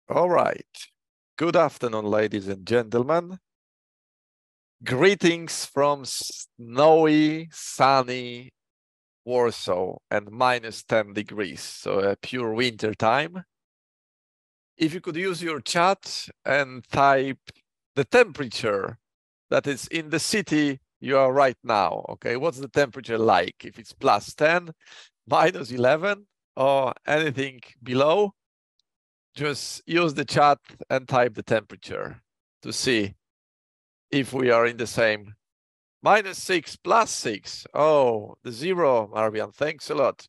All right. Good afternoon, ladies and gentlemen. Greetings from snowy, sunny Warsaw and -10 degrees, so a pure winter time. If you could use your chat and type the temperature that is in the city you are right now, okay? What's the temperature like? If it's +10, -11, or anything below, just use the chat and type the temperature to see if we are in the same. -6, +6. Oh, the zero, Marvian. Thanks a lot.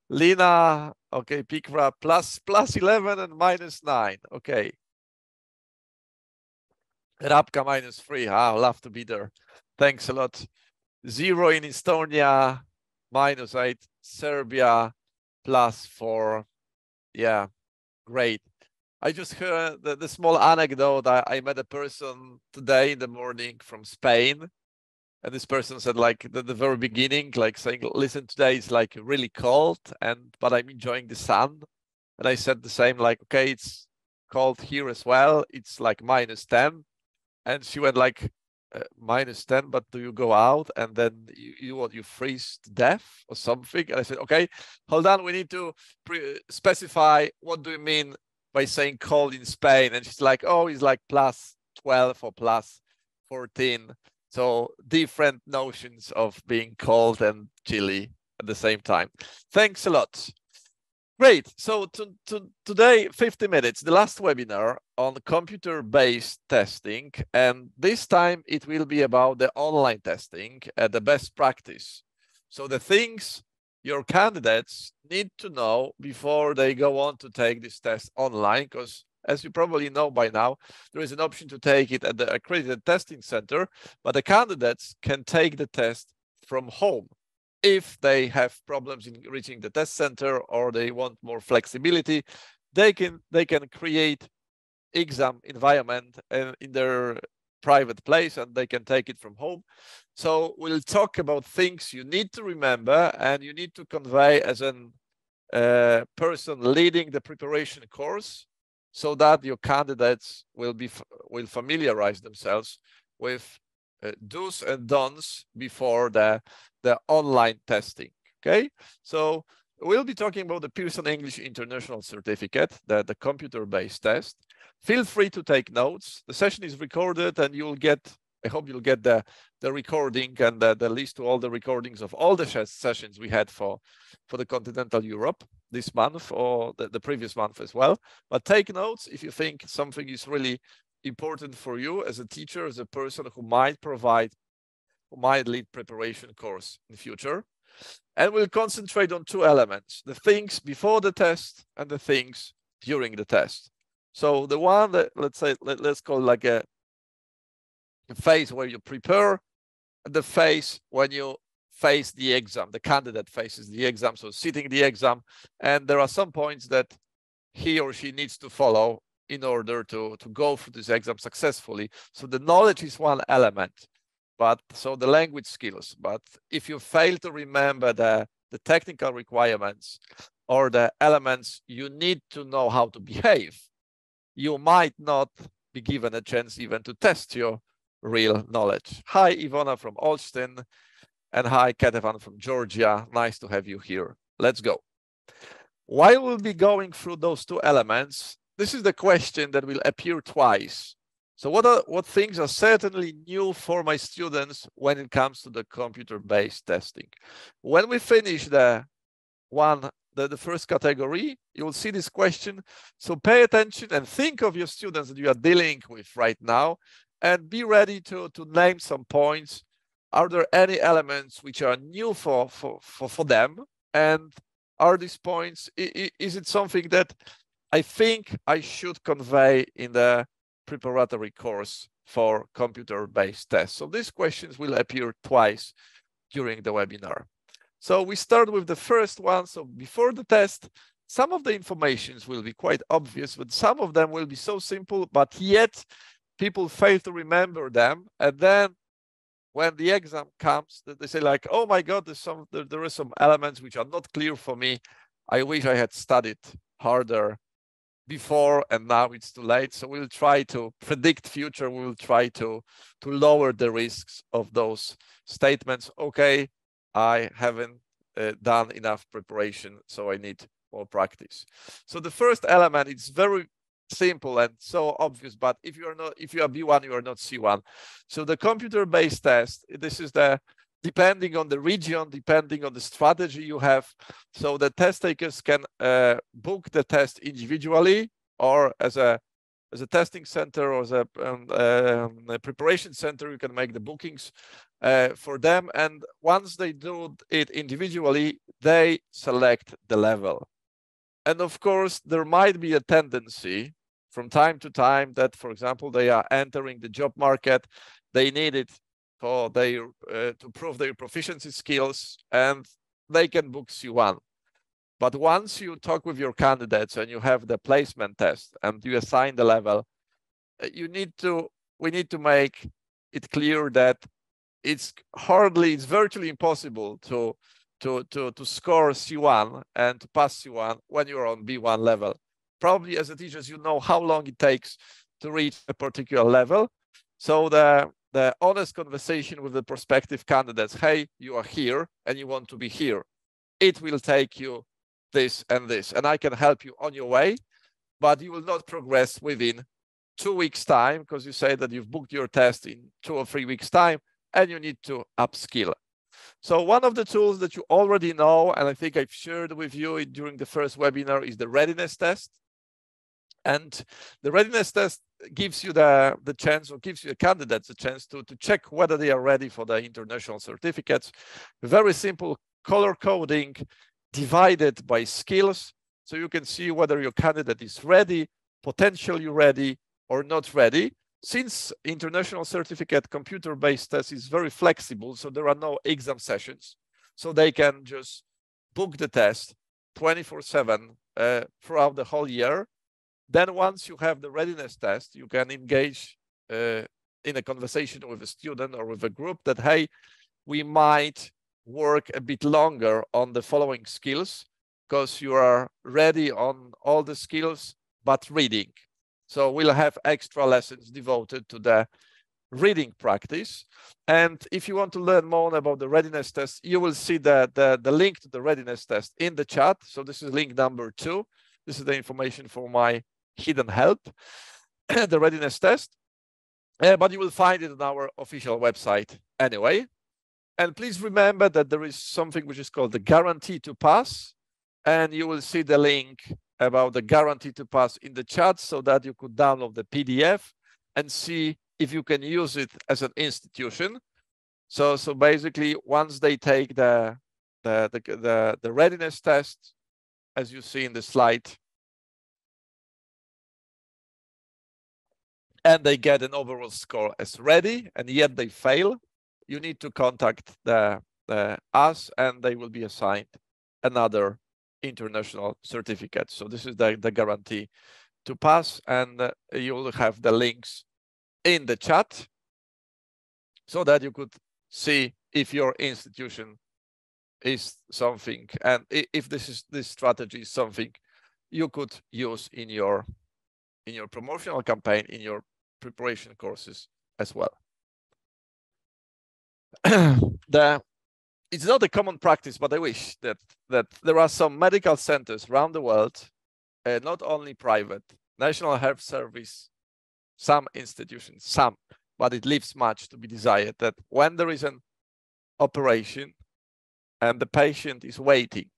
Lina, okay, Pikra, +11 and -9. Okay. Rabka -3. I'll love to be there. Thanks a lot. 0 in Estonia, -8. Serbia, +4. Yeah, great. I just heard the small anecdote. I met a person today in the morning from Spain. And this person said, like, the very beginning, like saying, listen, today is like really cold, but I'm enjoying the sun. And I said the same, like, okay, it's cold here as well. It's like -10. And she went like, -10, but do you go out and then you freeze to death or something? And I said, okay, hold on, we need to specify what do you mean by saying cold in Spain? And she's like, oh, it's like +12 or +14. So different notions of being cold and chilly at the same time. Thanks a lot. Great. So today, 50 minutes, the last webinar on computer-based testing. And this time it will be about the online testing, the best practice. So the things your candidates need to know before they go on to take this test online, because as you probably know by now, there is an option to take it at the accredited testing center, but the candidates can take the test from home if they have problems in reaching the test center or they want more flexibility. They can create exam environment in their private place and they can take it from home. So we'll talk about things you need to remember and you need to convey as a person leading the preparation course, so that your candidates will familiarize themselves with do's and don'ts before the online testing. Okay, so we'll be talking about the Pearson English International Certificate, the computer-based test. Feel free to take notes. The session is recorded and you'll get, I hope you'll get the recording and the list to all the recordings of all the sessions we had for the continental Europe this month or the previous month as well. But take notes if you think something is really important for you as a teacher, as a person who might lead preparation course in the future. And we'll concentrate on two elements: the things before the test and the things during the test. So the one that, let's call like a phase where you prepare, the phase when you face the exam, the candidate faces the exam, so sitting the exam, and there are some points that he or she needs to follow in order to go through this exam successfully. So the knowledge is one element, but so the language skills. But if you fail to remember the technical requirements or the elements you need to know how to behave, you might not be given a chance even to test your real knowledge. Hi, Ivona from Olsztyn, and hi, Ketevan from Georgia. Nice to have you here. Let's go. While we'll be going through those two elements, this is the question that will appear twice. So what things are certainly new for my students when it comes to the computer-based testing? When we finish the first category, you will see this question. So pay attention and think of your students that you are dealing with right now and be ready to name some points. Are there any elements which are new for them? And are these points, is it something that I think I should convey in the preparatory course for computer-based tests? So these questions will appear twice during the webinar. So we start with the first one. So before the test, some of the informations will be quite obvious, but some of them will be so simple, but yet people fail to remember them. And then when the exam comes, they say like, oh my God, there are some elements which are not clear for me. I wish I had studied harder before, and now it's too late. So we'll try to predict future. We will try to lower the risks of those statements. Okay, I haven't done enough preparation, so I need more practice. So the first element, it's very simple and so obvious, but if you are B1, you are not C1. So the computer-based test, this is the, depending on the region, depending on the strategy you have. So the test takers can book the test individually, or as a testing center, or as a preparation center, you can make the bookings for them. And once they do it individually, they select the level. And of course, there might be a tendency from time to time that, for example, they are entering the job market, they need it for their to prove their proficiency skills, and they can book C1. But once you talk with your candidates and you have the placement test and you assign the level, we need to make it clear that it's virtually impossible to score C1 and to pass C1 when you're on B1 level. Probably as a teacher, you know how long it takes to reach a particular level. So the honest conversation with the prospective candidates, hey, you are here and you want to be here. It will take you this and this, and I can help you on your way, but you will not progress within 2 weeks' time, because you say that you've booked your test in 2 or 3 weeks' time, and you need to upskill. So one of the tools that you already know, and I think I've shared with you during the first webinar, is the readiness test. And the readiness test gives you the chance, or gives you the candidates a chance to check whether they are ready for the international certificates. Very simple color coding divided by skills. So you can see whether your candidate is ready, potentially ready, or not ready. Since international certificate computer-based test is very flexible, so there are no exam sessions, so they can just book the test 24/7 throughout the whole year. Then once you have the readiness test, you can engage in a conversation with a student or with a group that, hey, we might work a bit longer on the following skills because you are ready on all the skills but reading. So we'll have extra lessons devoted to the reading practice. And if you want to learn more about the readiness test, you will see the link to the readiness test in the chat. So this is link number 2. This is the information for my hidden help, the readiness test. But you will find it on our official website anyway. And please remember that there is something which is called the guarantee to pass. And you will see the link about the guarantee to pass in the chat, so that you could download the PDF and see if you can use it as an institution. So basically, once they take the readiness test, as you see in the slide, and they get an overall score as ready, and yet they fail, you need to contact us, and they will be assigned another international certificate. So this is the guarantee to pass, and you will have the links in the chat so that you could see if your institution is something, and if this strategy is something you could use in your promotional campaign, in your preparation courses as well. It's not a common practice, but I wish that there are some medical centers around the world, not only private, National Health Service, some institutions, but it leaves much to be desired, that when there is an operation and the patient is waiting,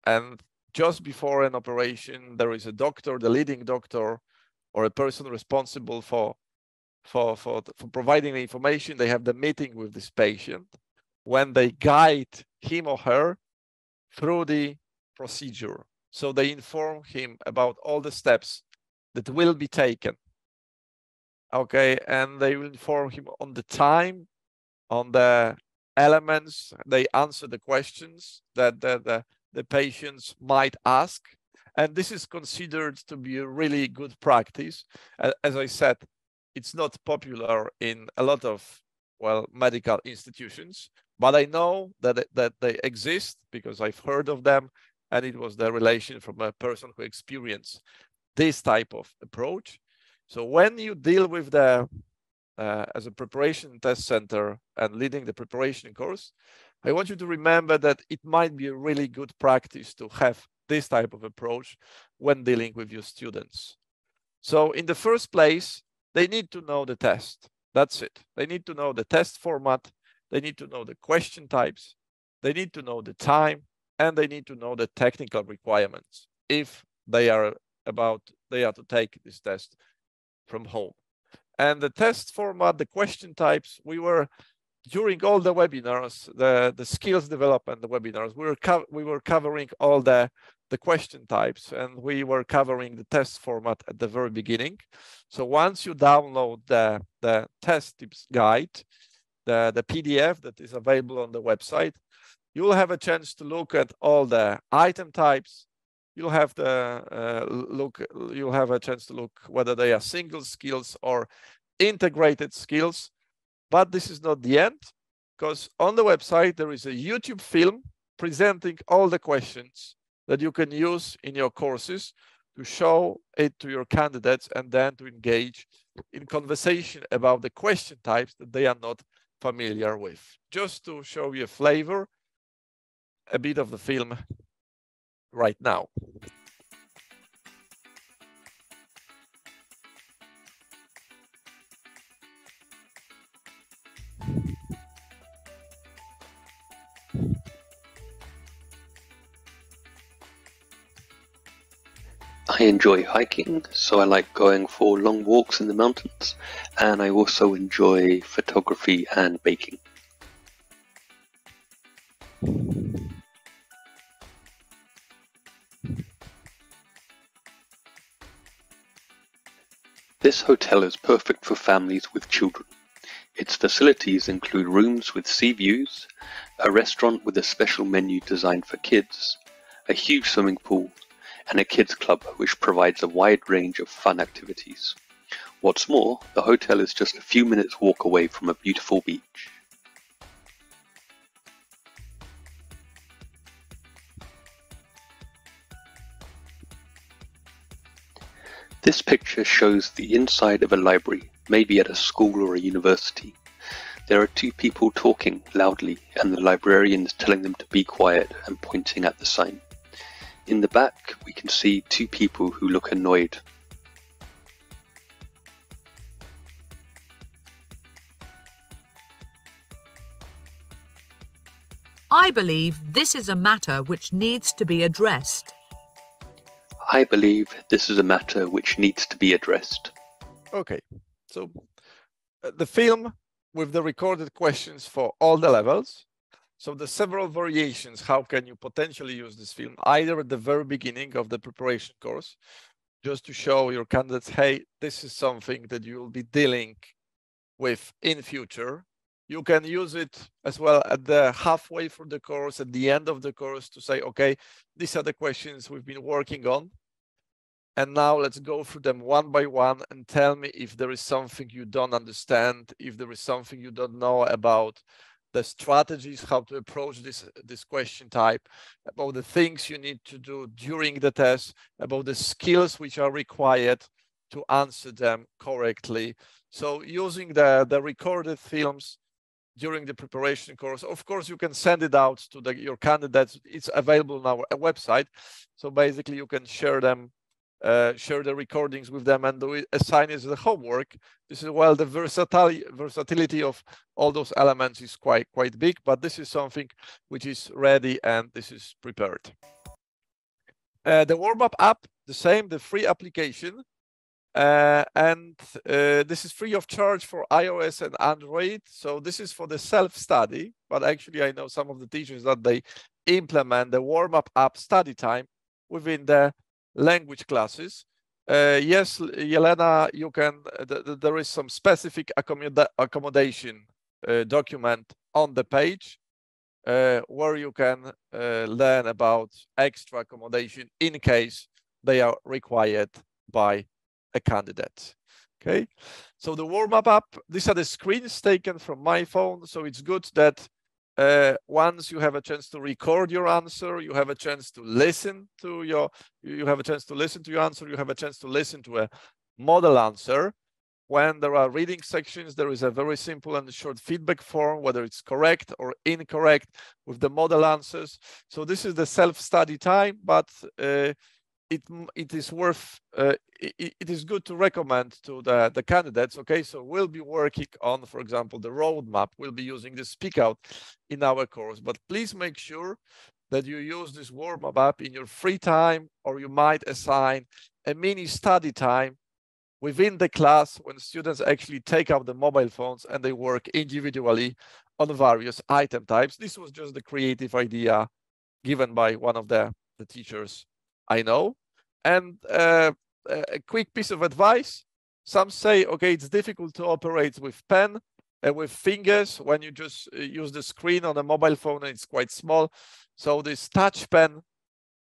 and just before an operation, there is a doctor, the leading doctor, or a person responsible for providing the information. They have the meeting with this patient when they guide him or her through the procedure. So they inform him about all the steps that will be taken. Okay, and they will inform him on the time, on the elements. They answer the questions that the patients might ask. And this is considered to be a really good practice. As I said, it's not popular in a lot of, well, medical institutions, but I know that they exist because I've heard of them, and it was the relation from a person who experienced this type of approach. So when you deal with the as a preparation test center and leading the preparation course, I want you to remember that it might be a really good practice to have this type of approach when dealing with your students. So in the first place, they need to know the test. That's it. They need to know the test format. They need to know the question types. They need to know the time, and they need to know the technical requirements if they are to take this test from home. And the test format, the question types, we were, during all the webinars, the skills development, the webinars, we were covering all the question types, and we were covering the test format at the very beginning. So once you download the test tips guide, the PDF that is available on the website, you will have a chance to look at all the item types. You'll have a chance to look whether they are single skills or integrated skills. But this is not the end, because on the website there is a YouTube film presenting all the questions that you can use in your courses to show it to your candidates and then to engage in conversation about the question types that they are not familiar with. Just to show you a flavor, a bit of the film right now. I enjoy hiking, so I like going for long walks in the mountains, and I also enjoy photography and baking. This hotel is perfect for families with children. Its facilities include rooms with sea views, a restaurant with a special menu designed for kids, a huge swimming pool, and a kids club which provides a wide range of fun activities. What's more, the hotel is just a few minutes walk away from a beautiful beach. This picture shows the inside of a library, maybe at a school or a university. There are two people talking loudly, and the librarian is telling them to be quiet and pointing at the sign. In the back, we can see two people who look annoyed. I believe this is a matter which needs to be addressed. I believe this is a matter which needs to be addressed. Okay, so the film with the recorded questions for all the levels. So the several variations, how can you potentially use this film, either at the very beginning of the preparation course, just to show your candidates, hey, this is something that you will be dealing with in future. You can use it as well at the halfway through the course, at the end of the course, to say, okay, these are the questions we've been working on. And now let's go through them one by one and tell me if there is something you don't understand, if there is something you don't know about the strategies, how to approach this question type, about the things you need to do during the test, about the skills which are required to answer them correctly. So using the recorded films during the preparation course, of course, you can send it out to your candidates. It's available on our website. So basically you can share them, share the recordings with them and assign it as the homework. This is, well, the versatility of all those elements is quite big, but this is something which is ready and this is prepared. The Warmup app, the same, the free application. This is free of charge for iOS and Android. So this is for the self-study, but actually I know some of the teachers that they implement the Warmup app study time within the language classes. Yes, Yelena, you can, there is some specific accommodation document on the page where you can learn about extra accommodation in case they are required by a candidate. Okay, so the Warmup app, these are the screens taken from my phone, so it's good that once you have a chance to record your answer, you have a chance to listen to your, you have a chance to listen to your answer, you have a chance to listen to a model answer. When there are reading sections, there is a very simple and short feedback form, whether it's correct or incorrect with the model answers. So this is the self-study time, but it is worth, it is good to recommend to the candidates. Okay, so we'll be working on, for example, the roadmap. We'll be using the Speak Out in our course, but please make sure that you use this Warmup app in your free time, or you might assign a mini study time within the class when students actually take out the mobile phones and they work individually on various item types. This was just the creative idea given by one of the teachers I know. And a quick piece of advice. Some say, okay, it's difficult to operate with pen and with fingers when you just use the screen on a mobile phone and it's quite small. So this touch pen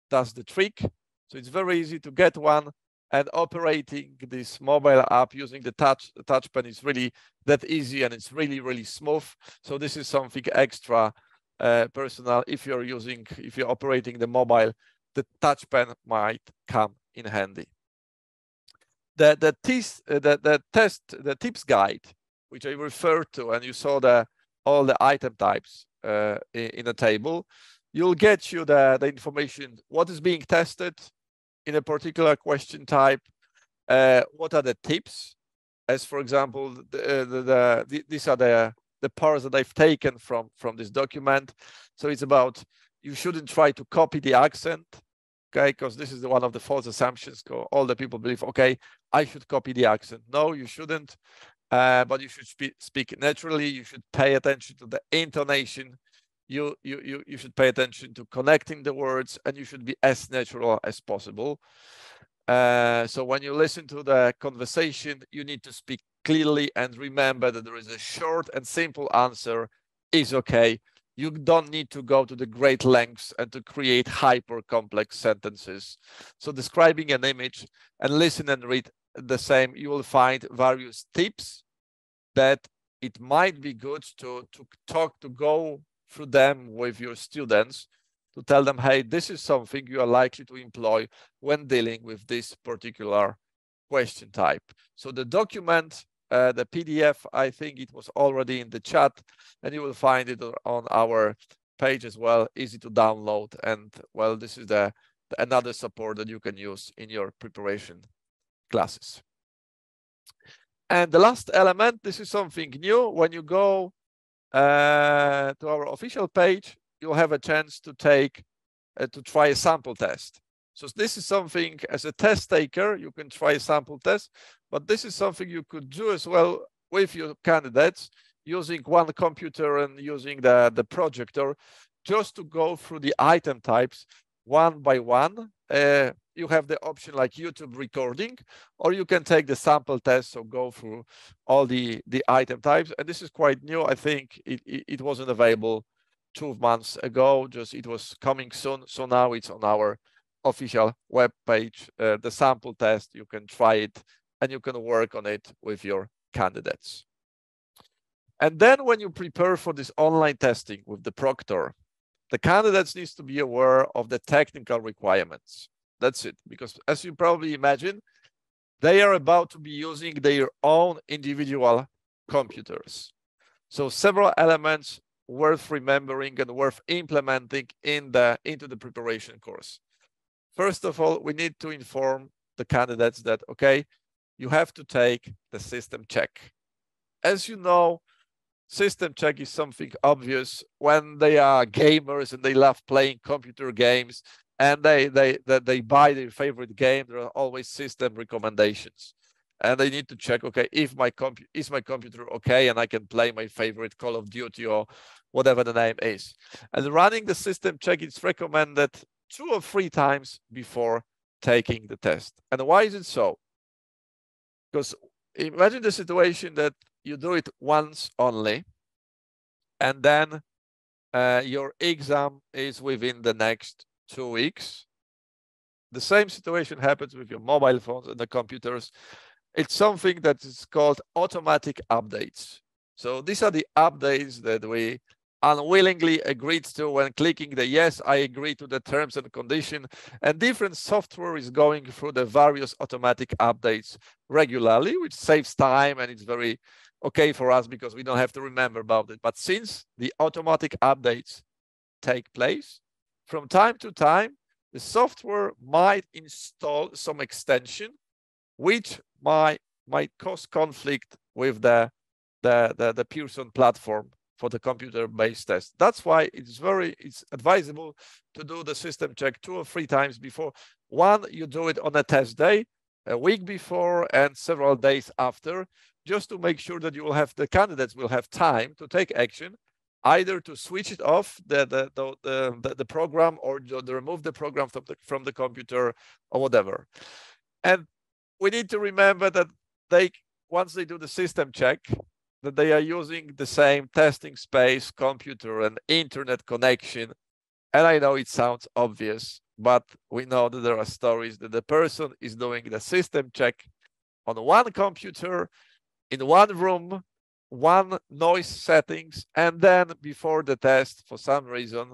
does the trick. So it's very easy to get one, and operating this mobile app using the touch pen is really that easy, and it's really, really smooth. So this is something extra personal. If you're operating the mobile, the touch pen might come in handy. The tips guide, which I referred to, and you saw all the item types in a table, you'll get you the information, what is being tested in a particular question type, what are the tips, as for example, these are the parts that I've taken from this document. So it's about, you shouldn't try to copy the accent, okay, because this is one of the false assumptions. All the people believe, okay, I should copy the accent. No, you shouldn't, but you should speak naturally. You should pay attention to the intonation. You should pay attention to connecting the words, and you should be as natural as possible. So when you listen to the conversation, you need to speak clearly and remember that there is a short and simple answer is okay. You don't need to go to the great lengths and to create hyper complex sentences. So describing an image and listen and read the same, you will find various tips that it might be good to go through them with your students, to tell them, hey, this is something you are likely to employ when dealing with this particular question type. So the document, the PDF, I think it was already in the chat, and you will find it on our page as well, easy to download. And well, this is another support that you can use in your preparation classes. And the last element, this is something new. When you go to our official page, you'll have a chance to try a sample test. So this is something, as a test taker, you can try a sample test, but this is something you could do as well with your candidates, using one computer and using the projector, just to go through the item types one by one. You have the option like YouTube recording, or you can take the sample test, so go through all the item types. And this is quite new. I think it wasn't available 2 months ago, just it was coming soon. So now it's on our official web page, the sample test. You can try it and you can work on it with your candidates. And then when you prepare for this online testing with the proctor, the candidates needs to be aware of the technical requirements. That's it, because as you probably imagine, they are about to be using their own individual computers. So several elements worth remembering and worth implementing into the preparation course. First of all, we need to inform the candidates that, okay, you have to take the system check. As you know, system check is something obvious when they are gamers and they love playing computer games, and they buy their favorite game. There are always system recommendations, and they need to check, okay, if is my computer okay, and I can play my favorite Call of Duty or whatever the name is. And running the system check is recommended 2 or 3 times before taking the test. And why is it so? Because imagine the situation that you do it once only, and then your exam is within the next 2 weeks. The same situation happens with your mobile phones and the computers. It's something that is called automatic updates. So these are the updates that we unwillingly agreed to when clicking the yes, I agree to the terms and condition, and different software is going through the various automatic updates regularly, which saves time and it's very okay for us because we don't have to remember about it. But since the automatic updates take place, from time to time, the software might install some extension which might cause conflict with the Pearson platform for the computer-based test. That's why it's advisable to do the system check 2 or 3 times before. One, you do it on a test day, a week before, and several days after, just to make sure that the candidates will have time to take action, either to switch it off the program or to remove the program from the computer or whatever. And we need to remember that once they do the system check, that they are using the same testing space, computer, and internet connection. And I know it sounds obvious, but we know that there are stories that the person is doing the system check on one computer, in one room, one noise settings, and then before the test, for some reason,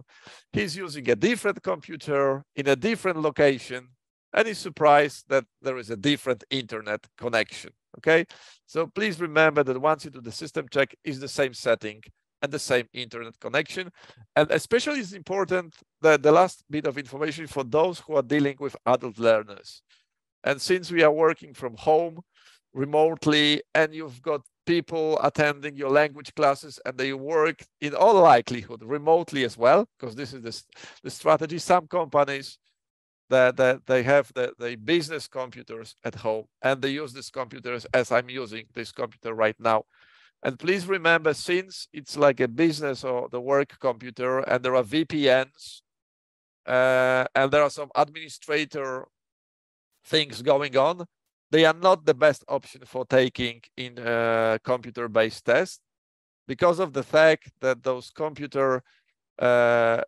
he's using a different computer in a different location, and is surprised that there is a different internet connection. Okay, so please remember that once you do the system check, is the same setting and the same internet connection. And especially it's important that the last bit of information for those who are dealing with adult learners. And since we are working from home remotely, and you've got people attending your language classes and they work in all likelihood remotely as well, because this is the strategy. Some companies that they have the business computers at home and they use these computers as I'm using this computer right now. And please remember, since it's like a business or the work computer and there are VPNs and there are some administrator things going on, they are not the best option for taking in computer-based tests because of the fact that those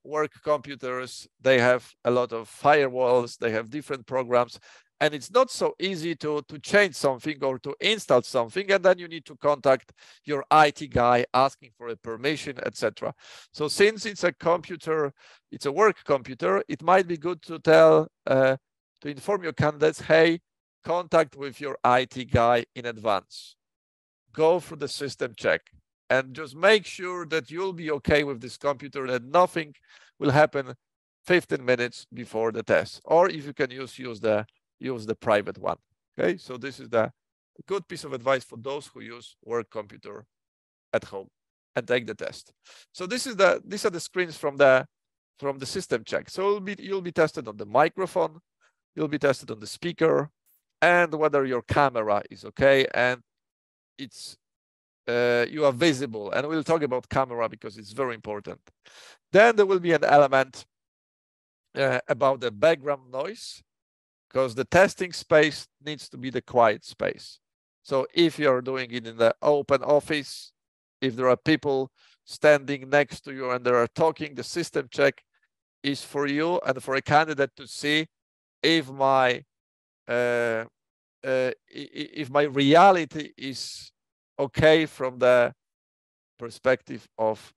work computers, they have a lot of firewalls, they have different programs, and it's not so easy to change something or to install something, and then you need to contact your IT guy asking for a permission, etc. So since it's a computer, it's a work computer, it might be good to to inform your candidates, hey, contact with your IT guy in advance. Go through the system check. And just make sure that you'll be okay with this computer, that nothing will happen 15 minutes before the test. Or if you can use the private one. Okay, so this is the good piece of advice for those who use work computer at home and take the test. So these are the screens from the system check. So you'll be tested on the microphone, you'll be tested on the speaker, and whether your camera is okay and you are visible, and we'll talk about camera because it's very important. Then there will be an element about the background noise, because the testing space needs to be the quiet space. So if you're doing it in the open office, if there are people standing next to you and they are talking, the system check is for you and for a candidate to see if my reality is okay from the perspective of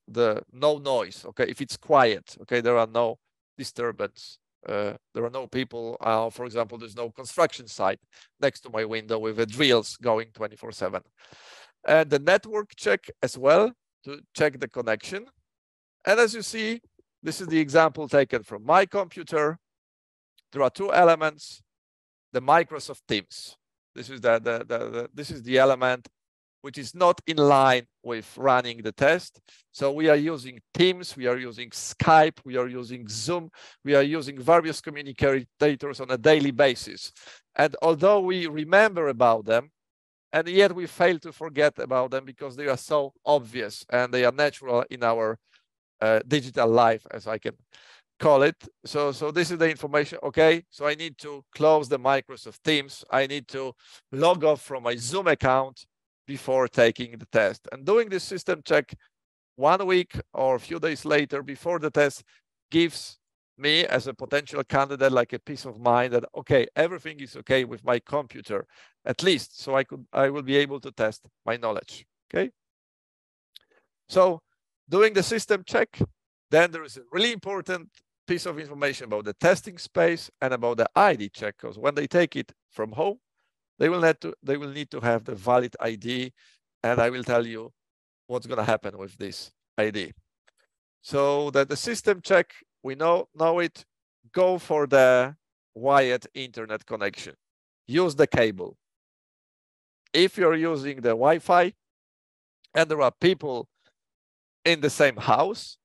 the no noise. Okay, if it's quiet, okay, there are no disturbance, there are no people, for example, there's no construction site next to my window with the drills going 24/7. And the network check as well, to check the connection. And as you see, this is the example taken from my computer. There are 2 elements. The Microsoft Teams. This is this is the element which is not in line with running the test. So we are using Teams, we are using Skype, we are using Zoom, we are using various communicators on a daily basis. And although we remember about them, and yet we fail to forget about them because they are so obvious and they are natural in our digital life, as I can call it. So this is the information. Okay, so I need to close the Microsoft Teams. I need to log off from my Zoom account before taking the test. And doing this system check 1 week or a few days later before the test gives me as a potential candidate like a peace of mind that, okay, everything is okay with my computer, at least, so I will be able to test my knowledge. Okay, so Doing the system check, then there is a really important piece of information about the testing space and about the ID check, because when they take it from home, they will need to have the valid ID, and I will tell you what's going to happen with this ID. So that the system check, we know it, go for the wired internet connection. Use the cable. If you're using the Wi-Fi and there are people in the same house,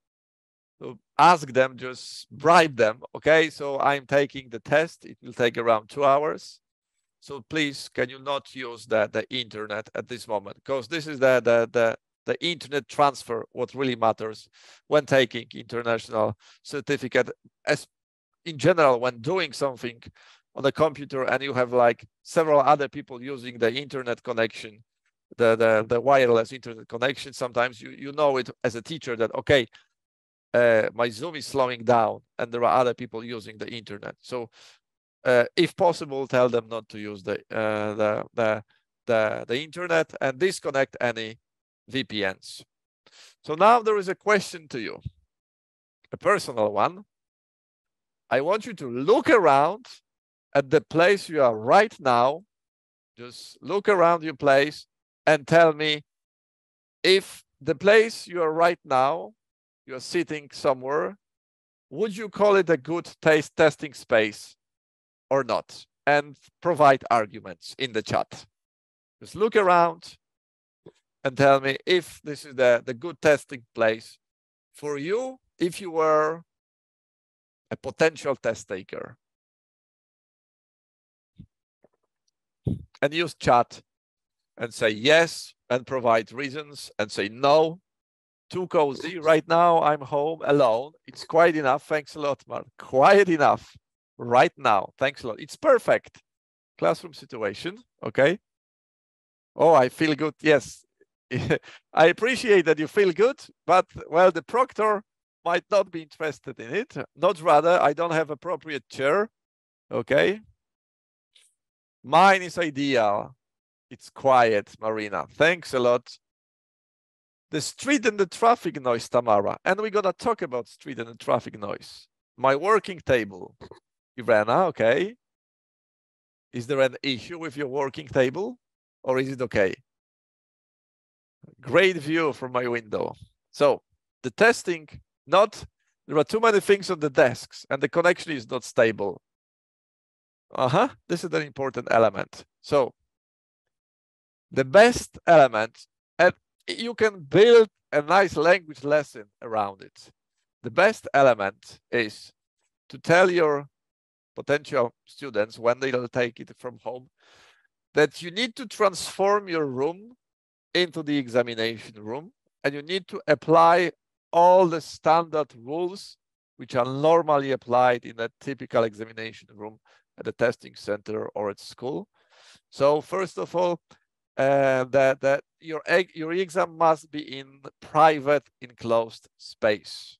so ask them, just bribe them. Okay, so I'm taking the test. It will take around 2 hours. So please, can you not use the internet at this moment? Because this is the internet transfer, what really matters when taking international certificate. As in general, when doing something on a computer and you have like several other people using the internet connection, the wireless internet connection, sometimes you know it as a teacher that, okay, my Zoom is slowing down and there are other people using the internet. So if possible, tell them not to use the internet and disconnect any VPNs. So now there is a question to you, a personal one. I want you to look around at the place you are right now. Just look around your place and tell me if the place you are right now, you're sitting somewhere, would you call it a good testing space or not? And provide arguments in the chat. Just look around and tell me if this is the good testing place for you, if you were a potential test taker. And use chat and say yes and provide reasons, and say no, too cozy. Right now I'm home alone. It's quite enough. Thanks a lot, Mark. Quiet enough right now. Thanks a lot. It's perfect classroom situation. Okay. Oh, I feel good. Yes. I appreciate that you feel good, but well, the proctor might not be interested in it. Not rather, I don't have appropriate chair. Okay. Mine is ideal. It's quiet, Marina. Thanks a lot. The street and the traffic noise, Tamara. And we're going to talk about street and the traffic noise. My working table. Irena, okay. Is there an issue with your working table? Or is it okay? Great view from my window. So the testing, there are too many things on the desks and the connection is not stable. This is an important element. So the best element, and you can build a nice language lesson around it. The best element is to tell your potential students when they'll take it from home that you need to transform your room into the examination room, and you need to apply all the standard rules which are normally applied in a typical examination room at a testing center or at school. So first of all, that your exam must be in private enclosed space.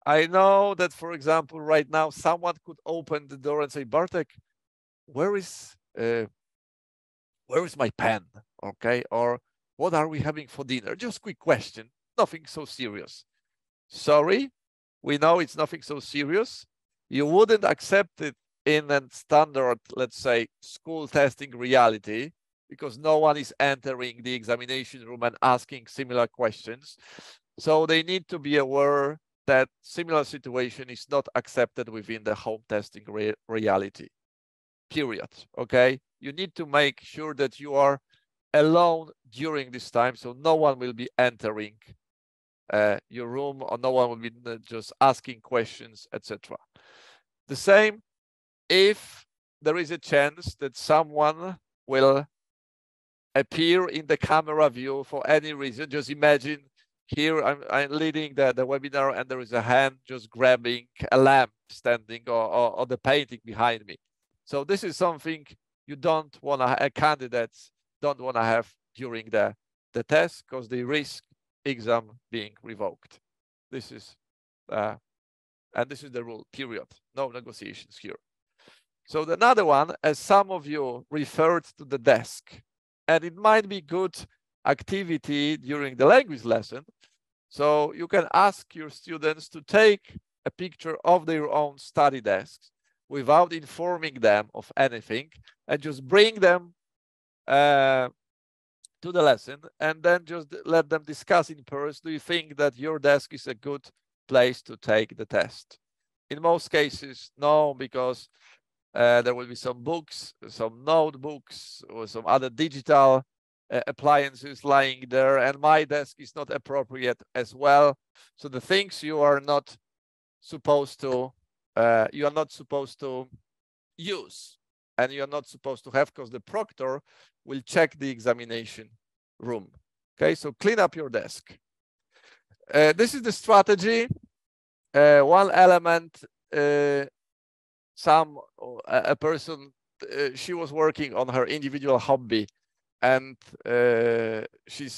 I know that, for example, right now someone could open the door and say, Bartek, where is my pen? Okay, or what are we having for dinner? Just quick question, nothing so serious. Sorry, we know it's nothing so serious. You wouldn't accept it in a standard, let's say, school testing reality, because no one is entering the examination room and asking similar questions. So they need to be aware that similar situation is not accepted within the home testing reality, period, okay? You need to make sure that you are alone during this time, so no one will be entering your room, or no one will be just asking questions, etc. The same if there is a chance that someone will appear in the camera view for any reason. Just imagine here I'm leading the webinar and there is a hand just grabbing a lamp standing or the painting behind me. So this is something you don't want to, candidates don't want to have during the test, because they risk exam being revoked. This is and this is the rule, period. No negotiations here. So another one, as some of you referred to the desk, and it might be good activity during the language lesson So you can ask your students to take a picture of their own study desks without informing them of anything, and just bring them to the lesson, and then just let them discuss in pairs. Do you think that your desk is a good place to take the test? In most cases, no, because there will be some books, some notebooks, or some other digital appliances lying there, and my desk is not appropriate as well. So the things you are not supposed to use, and you're not supposed to have, because the proctor will check the examination room. Okay, so clean up your desk. This is the strategy. One element, a person, she was working on her individual hobby, and she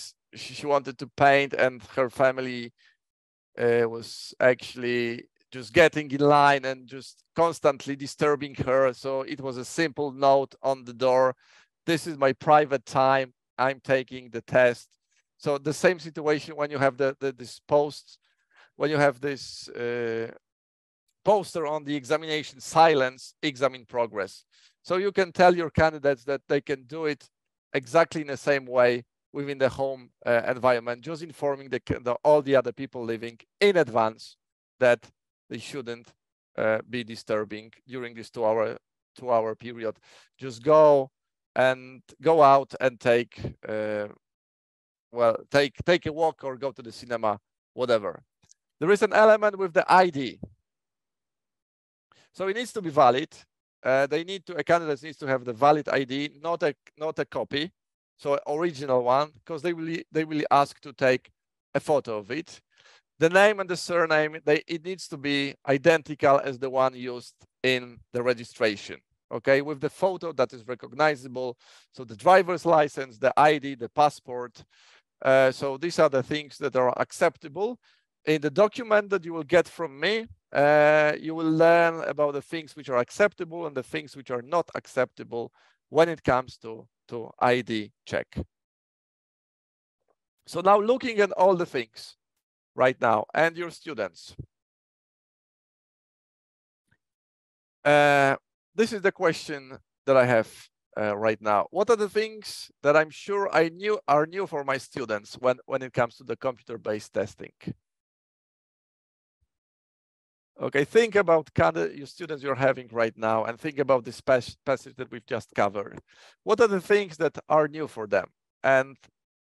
wanted to paint, and her family was actually just getting in line and just constantly disturbing her. So it was a simple note on the door: this is my private time, I'm taking the test. So the same situation when you have this post, when you have this poster on the examination: silence, exam in progress. So you can tell your candidates that they can do it exactly in the same way within the home environment, just informing all the other people living in advance that they shouldn't be disturbing during this two-hour period. Just go out and take a walk, or go to the cinema, whatever. There is an element with the ID. So it needs to be valid. A candidate needs to have the valid ID, not a copy, so original one, because they will ask to take a photo of it. The name and the surname, it needs to be identical as the one used in the registration. Okay, with the photo that is recognizable. So the driver's license, the ID, the passport. So these are the things that are acceptable. In the document that you will get from me, you will learn about the things which are acceptable and the things which are not acceptable when it comes to ID check. So now, looking at all the things right now, and your students, this is the question that I have right now. What are the things that I'm sure are new for my students when it comes to the computer-based testing? Okay, think about your students you're having right now, and think about this passage that we've just covered. What are the things that are new for them? And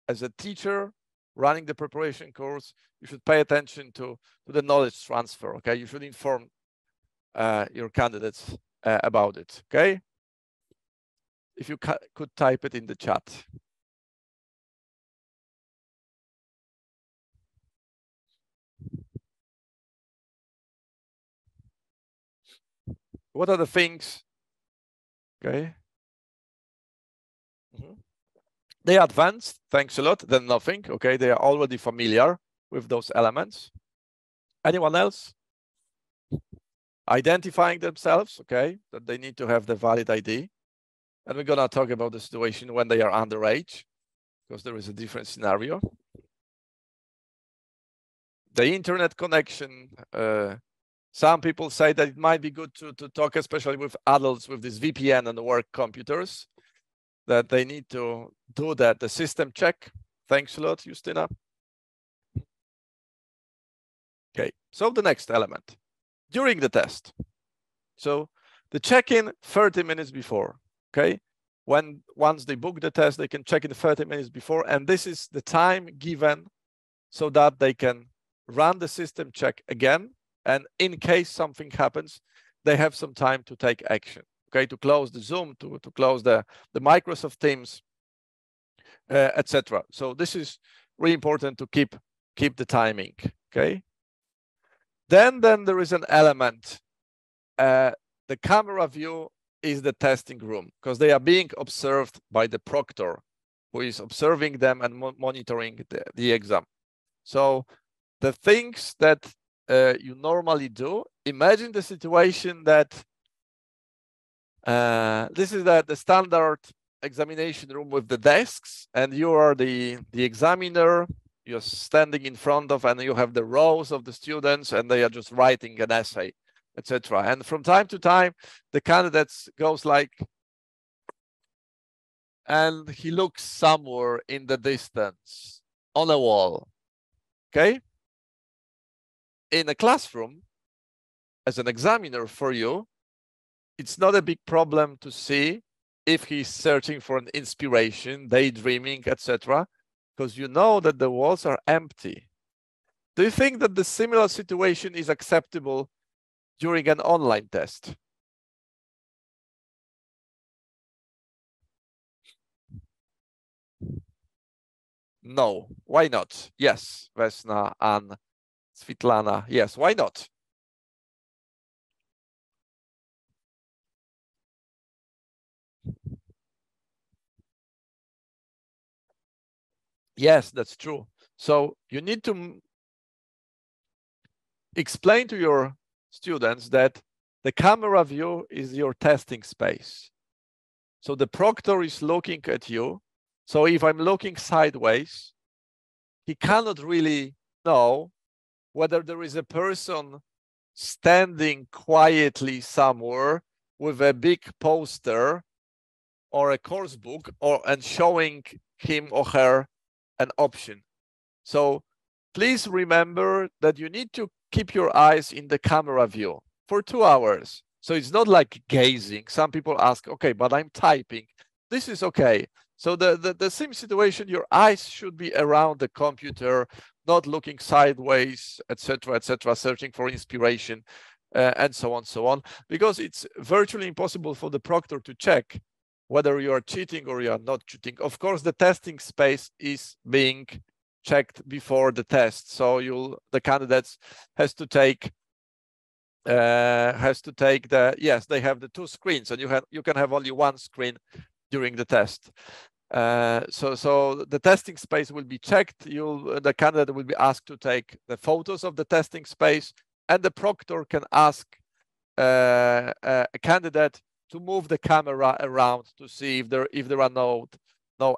as a teacher running the preparation course, you should pay attention to the knowledge transfer. Okay, you should inform your candidates about it. Okay, if you could type it in the chat. What are the things? Okay. They are advanced, thanks a lot, then nothing. Okay, they are already familiar with those elements. Anyone else? Identifying themselves, okay, that they need to have the valid ID. And we're gonna talk about the situation when they are underage, because there is a different scenario. The internet connection, some people say that it might be good to talk, especially with adults with this VPN and work computers, that they need to do that, the system check. Thanks a lot, Justina. Okay, so the next element, during the test. So the check-in 30 minutes before, okay? Once they book the test, they can check in 30 minutes before, and this is the time given so that they can run the system check again, and in case something happens, they have some time to take action, okay? To close the Zoom, to close the Microsoft Teams, etc. So this is really important to keep the timing, okay? Then there is an element. The camera view is the testing room, because they are being observed by the proctor, who is observing them and monitoring the exam. So the things that you normally do, imagine the situation that this is the standard examination room with the desks, and you are the examiner, you're standing in front of, and you have the rows of the students, and they are just writing an essay, etc. And from time to time, the candidates goes like, and he looks somewhere in the distance on a wall. Okay? In a classroom, as an examiner for you, it's not a big problem to see if he's searching for an inspiration, daydreaming, etc., because you know that the walls are empty. Do you think that the similar situation is acceptable during an online test? No. Why not? Yes, Vesna and Svitlana. Yes, why not? Yes, that's true. So you need to explain to your students that the camera view is your testing space. So the proctor is looking at you. So if I'm looking sideways, he cannot really know whether there is a person standing quietly somewhere with a big poster or a course book and showing him or her an option. So please remember that you need to keep your eyes in the camera view for 2 hours. So it's not like gazing. Some people ask, okay, but I'm typing. This is okay. So the same situation, your eyes should be around the computer, not looking sideways, etc., searching for inspiration, and so on, because it's virtually impossible for the proctor to check whether you are cheating or you are not cheating. Of course, the testing space is being checked before the test, so the candidates has to take the, yes, they have the 2 screens, and you can have only 1 screen during the test. So the testing space will be checked. The candidate will be asked to take the photos of the testing space, and the proctor can ask a candidate to move the camera around to see if there are no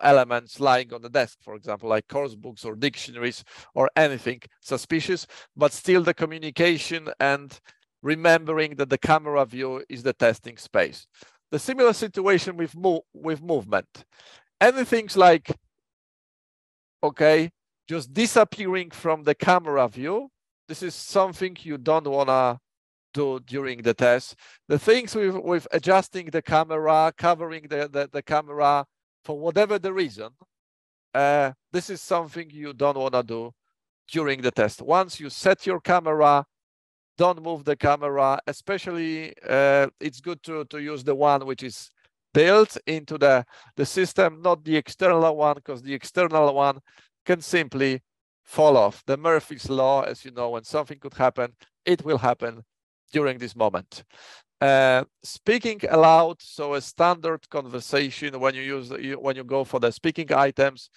elements lying on the desk, for example, like course books or dictionaries or anything suspicious, but still the communication and remembering that the camera view is the testing space. The similar situation with movement. Anything like, okay, just disappearing from the camera view, this is something you don't want to do during the test. The things with adjusting the camera, covering the camera for whatever the reason, this is something you don't want to do during the test. Once you set your camera, don't move the camera. Especially, it's good to use the one which is built into the system, not the external one, because the external one can simply fall off. The Murphy's law, as you know, when something could happen, it will happen during this moment. Speaking aloud, so a standard conversation when you go for the speaking items,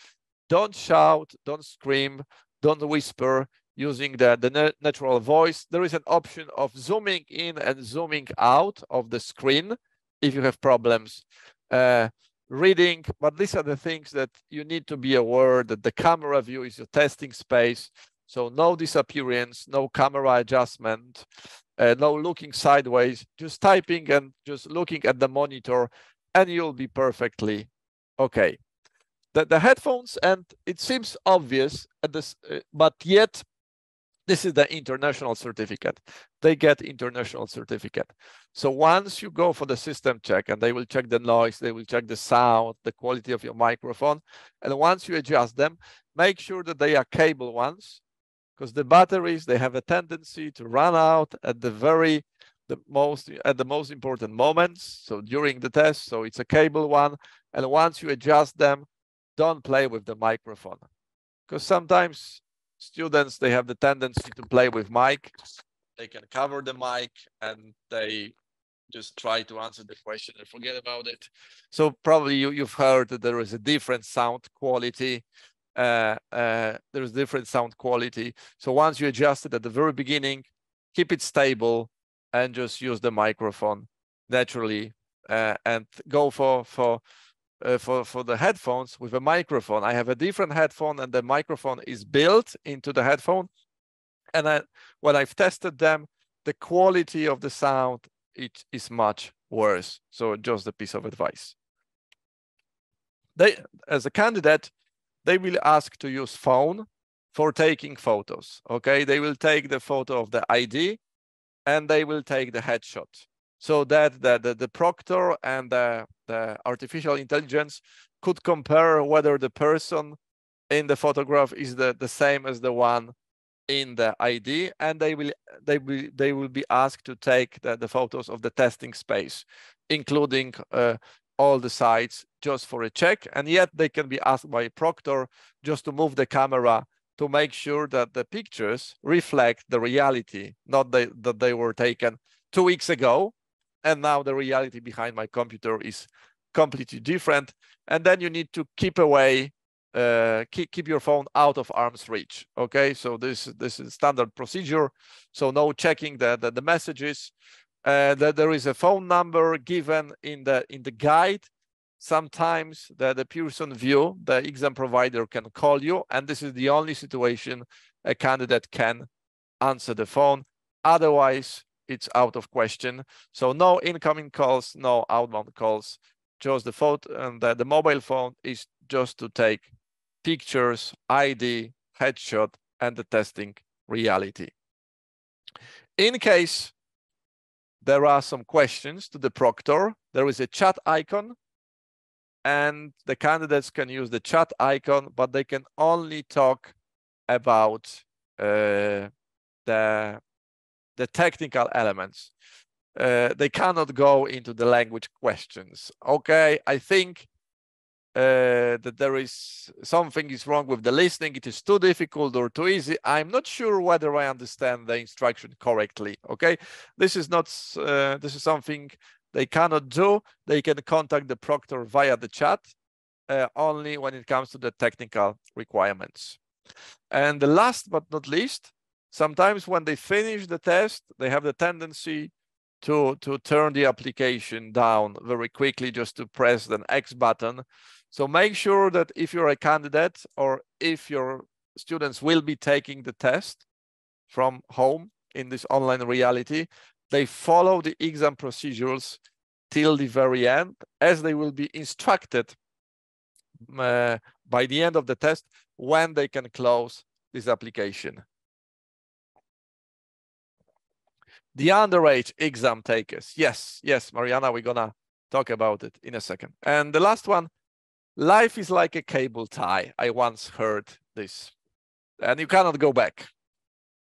don't shout, don't scream, don't whisper, using the natural voice. There is an option of zooming in and zooming out of the screen if you have problems reading, but these are the things that you need to be aware that the camera view is your testing space. So no disappearance, no camera adjustment, no looking sideways, just typing and just looking at the monitor, and you'll be perfectly okay. The headphones, and it seems obvious at this, but yet this is the international certificate. They get international certificate. So once you go for the system check, and they will check the noise, they will check the sound, the quality of your microphone, and once you adjust them, make sure that they are cable ones, because the batteries, they have a tendency to run out at the most important moments, so during the test. So it's a cable one, and once you adjust them, don't play with the microphone, because sometimes students, they have the tendency to play with mic. They can cover the mic and they just try to answer the question and forget about it. So probably you've heard that there is a different sound quality. There's different sound quality. So once you adjust it at the very beginning, keep it stable and just use the microphone naturally, and go for for the headphones with a microphone. I have a different headphone, and the microphone is built into the headphone. And when I've tested them, the quality of the sound is much worse. So just a piece of advice. As a candidate, they will ask to use phone for taking photos. Okay, they will take the photo of the ID, and they will take the headshot, so that the proctor and the artificial intelligence could compare whether the person in the photograph is the same as the one in the ID, and they will be asked to take the photos of the testing space, including all the sites, just for a check. And yet they can be asked by a proctor just to move the camera to make sure that the pictures reflect the reality, not that they were taken 2 weeks ago, and now the reality behind my computer is completely different. And then you need to keep away, keep your phone out of arm's reach. Okay, so this is standard procedure. So no checking the messages. That there is a phone number given in the guide. Sometimes the Pearson view, the exam provider can call you, and this is the only situation a candidate can answer the phone. Otherwise, it's out of question. So no incoming calls, no outbound calls. Just the phone, and the mobile phone is just to take pictures, ID, headshot, and the testing reality. In case there are some questions to the proctor, there is a chat icon, and the candidates can use the chat icon, but they can only talk about the technical elements. They cannot go into the language questions. Okay, I think that there is something is wrong with the listening. It is too difficult or too easy. I'm not sure whether I understand the instruction correctly. Okay, this is not this is something they cannot do. They can contact the proctor via the chat only when it comes to the technical requirements. And the last but not least, sometimes when they finish the test, they have the tendency to turn the application down very quickly, just to press the X button. So make sure that if you're a candidate, or if your students will be taking the test from home in this online reality, they follow the exam procedures till the very end, as they will be instructed by the end of the test when they can close this application. The underage exam takers. Yes, Mariana, we're gonna talk about it in a second. And the last one, life is like a cable tie. I once heard this, and you cannot go back.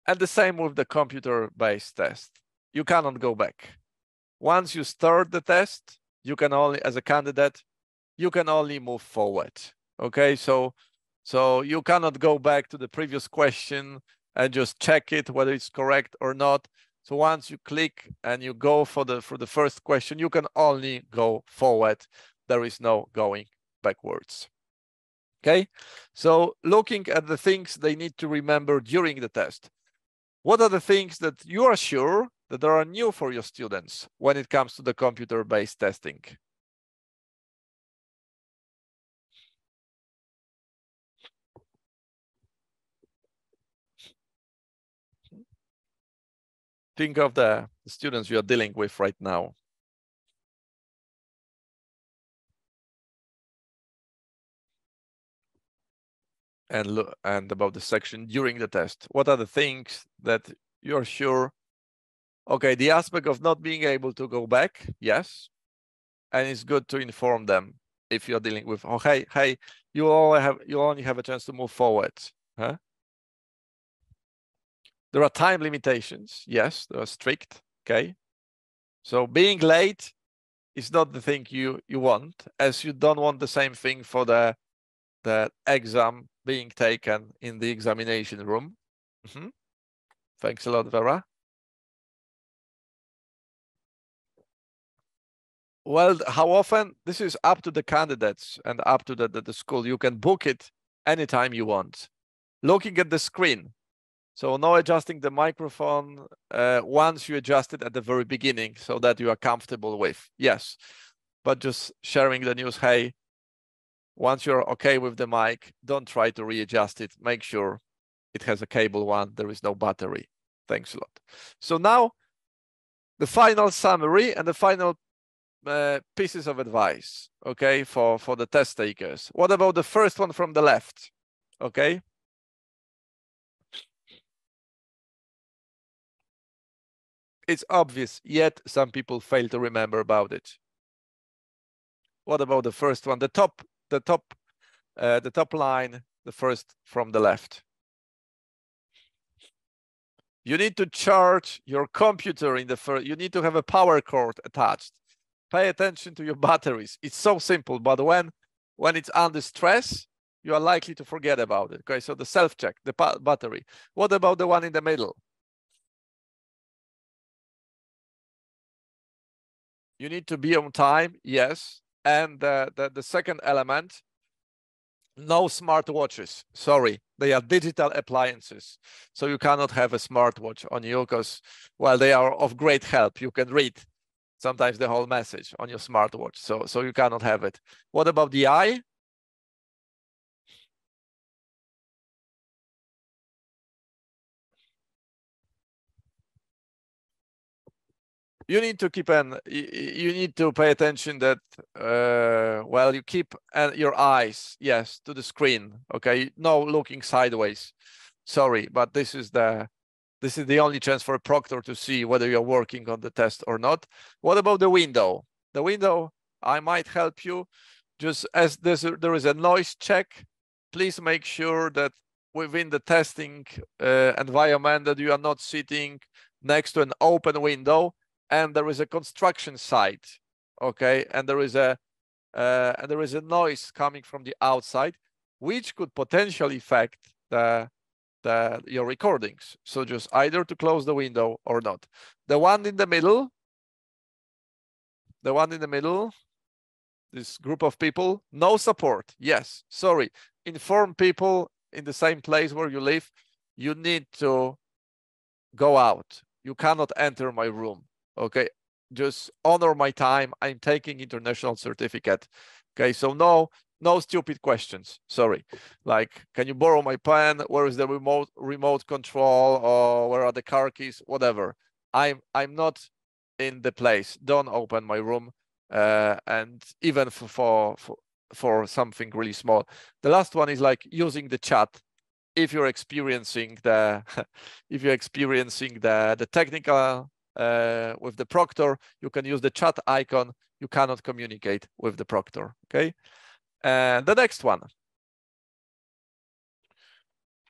And the same with the computer-based test. You cannot go back. Once you start the test, you can only, as a candidate, you can only move forward. Okay, so you cannot go back to the previous question and just check it whether it's correct or not. So once you click and you go for the first question, you can only go forward. There is no going backwards. Okay, so looking at the things they need to remember during the test. What are the things that you are sure that are new for your students when it comes to the computer-based testing? Think of the students you are dealing with right now. And about the section during the test. What are the things that you're sure? Okay, the aspect of not being able to go back, yes. And it's good to inform them if you're dealing with, oh, hey, you only have a chance to move forward. Huh? There are time limitations. Yes, they are strict. Okay. So being late is not the thing you want, as you don't want the same thing for the exam being taken in the examination room. Thanks a lot, Vera. Well, how often? This is up to the candidates and up to the school. You can book it anytime you want. Looking at the screen. So no adjusting the microphone once you adjust it at the very beginning so that you are comfortable with. Yes, but just sharing the news. Hey, Once you're okay with the mic, don't try to readjust it. Make sure it has a cable one. There is no battery. Thanks a lot. So now the final summary and the final pieces of advice, okay, for the test takers. What about the first one from the left? Okay. It's obvious, yet some people fail to remember about it. What about the first one? The top line, the first from the left. You need to charge your computer in the first. You need to have a power cord attached. Pay attention to your batteries. It's so simple, but when it's under stress, you are likely to forget about it. Okay, so the self-check, the battery. What about the one in the middle? You need to be on time, yes. And the second element, no smartwatches. Sorry, they are digital appliances. So you cannot have a smartwatch on you because, well, they are of great help. You can read sometimes the whole message on your smartwatch. So you cannot have it. What about the eye? You need to keep you need to pay attention that well, you keep your eyes, yes, to the screen. Okay, no looking sideways. Sorry, but this is the only chance for a proctor to see whether you're working on the test or not. What about the window? The window, I might help you. Just as there is a noise check, please make sure that within the testing environment that you are not sitting next to an open window and there is a construction site, okay, and there is a noise coming from the outside, which could potentially affect your recordings. So just either to close the window or not. The one in the middle, this group of people, no support. Yes, sorry. Inform people in the same place where you live. You need to go out. You cannot enter my room. Okay, just honor my time. I'm taking international certificate. Okay, so no stupid questions. Sorry, like, can you borrow my pen? Where is the remote control? Or where are the car keys? Whatever. I'm not in the place. Don't open my room. And even for something really small. The last one is like using the chat. If you're experiencing the technical with the proctor, you can use the chat icon. You cannot communicate with the proctor. Okay. And the next one.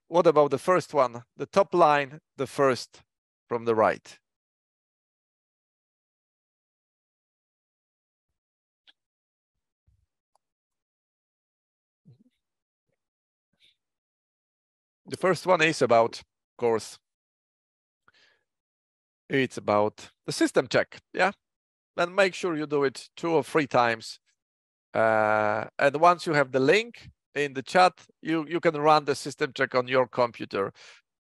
What about the first one? The top line, the first from the right. The first one is about, of course, it's about the system check. Yeah. And make sure you do it 2 or 3 times. And once you have the link in the chat, you can run the system check on your computer,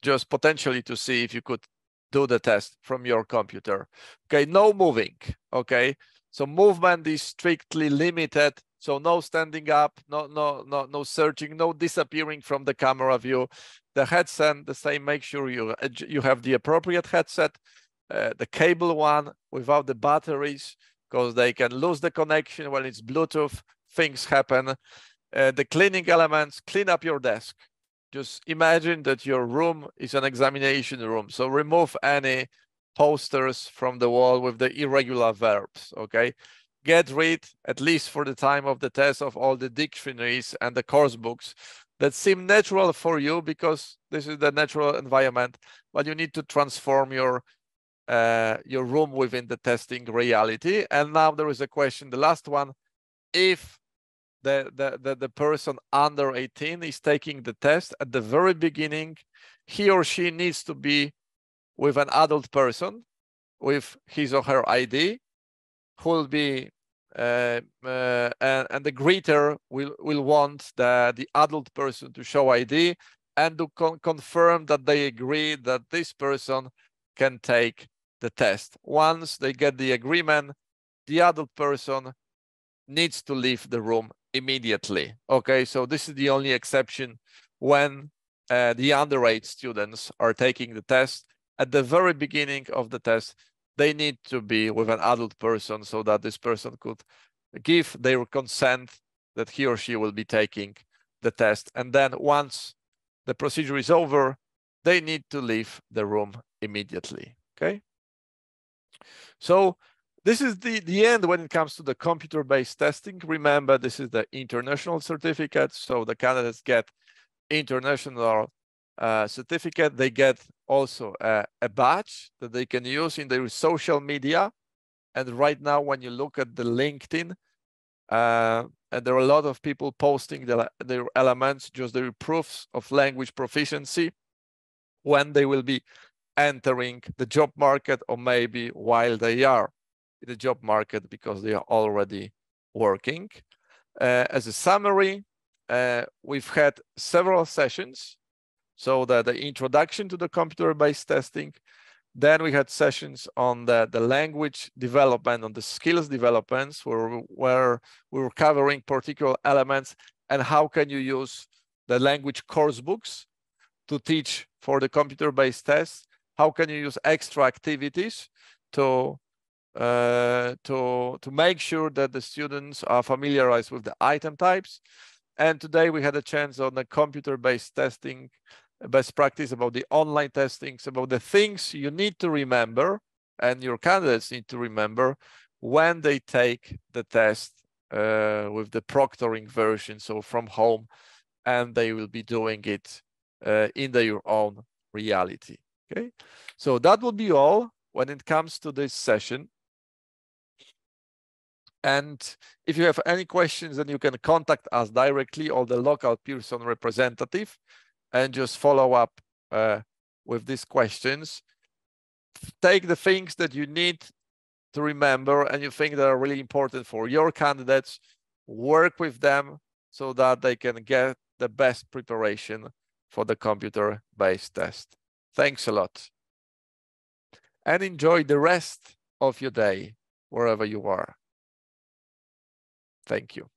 just potentially to see if you could do the test from your computer. Okay, no moving. Okay, so movement is strictly limited. So no standing up, no searching, no disappearing from the camera view. The headset, the same. Make sure you have the appropriate headset, the cable one without the batteries, because they can lose the connection when it's Bluetooth. Things happen. The cleaning elements, clean up your desk. Just imagine that your room is an examination room. So remove any posters from the wall with the irregular verbs, okay? Get rid, at least for the time of the test, of all the dictionaries and the course books that seem natural for you because this is the natural environment, but you need to transform your room within the testing reality. And now there is a question, the last one, if the person under 18 is taking the test at the very beginning, he or she needs to be with an adult person with his or her ID, who will be and the greeter will want the adult person to show ID and to confirm that they agree that this person can take the test. Once they get the agreement, the adult person needs to leave the room immediately. Okay, so this is the only exception when the underage students are taking the test. At the very beginning of the test, they need to be with an adult person so that this person could give their consent that he or she will be taking the test. And then once the procedure is over, they need to leave the room immediately, okay? So this is the end when it comes to the computer-based testing. Remember, this is the international certificate, so the candidates get international certificate. They get also a badge that they can use in their social media. And right now, when you look at the LinkedIn, and there are a lot of people posting their elements, just their proofs of language proficiency when they will be entering the job market, or maybe while they are in the job market because they are already working. As a summary, we've had several sessions. So the introduction to the computer-based testing, then we had sessions on the language development, on the skills developments, where we were covering particular elements and how can you use the language course books to teach for the computer-based tests. How can you use extra activities to make sure that the students are familiarized with the item types. And today we had a chance on the computer-based testing best practice, about the online testings, about the things you need to remember and your candidates need to remember when they take the test with the proctoring version, so from home, and they will be doing it in their own reality. Okay, so that will be all when it comes to this session. And if you have any questions, then you can contact us directly or the local Pearson representative and just follow up with these questions. Take the things that you need to remember and you think that are really important for your candidates, work with them so that they can get the best preparation for the computer-based test. Thanks a lot. And enjoy the rest of your day, wherever you are. Thank you.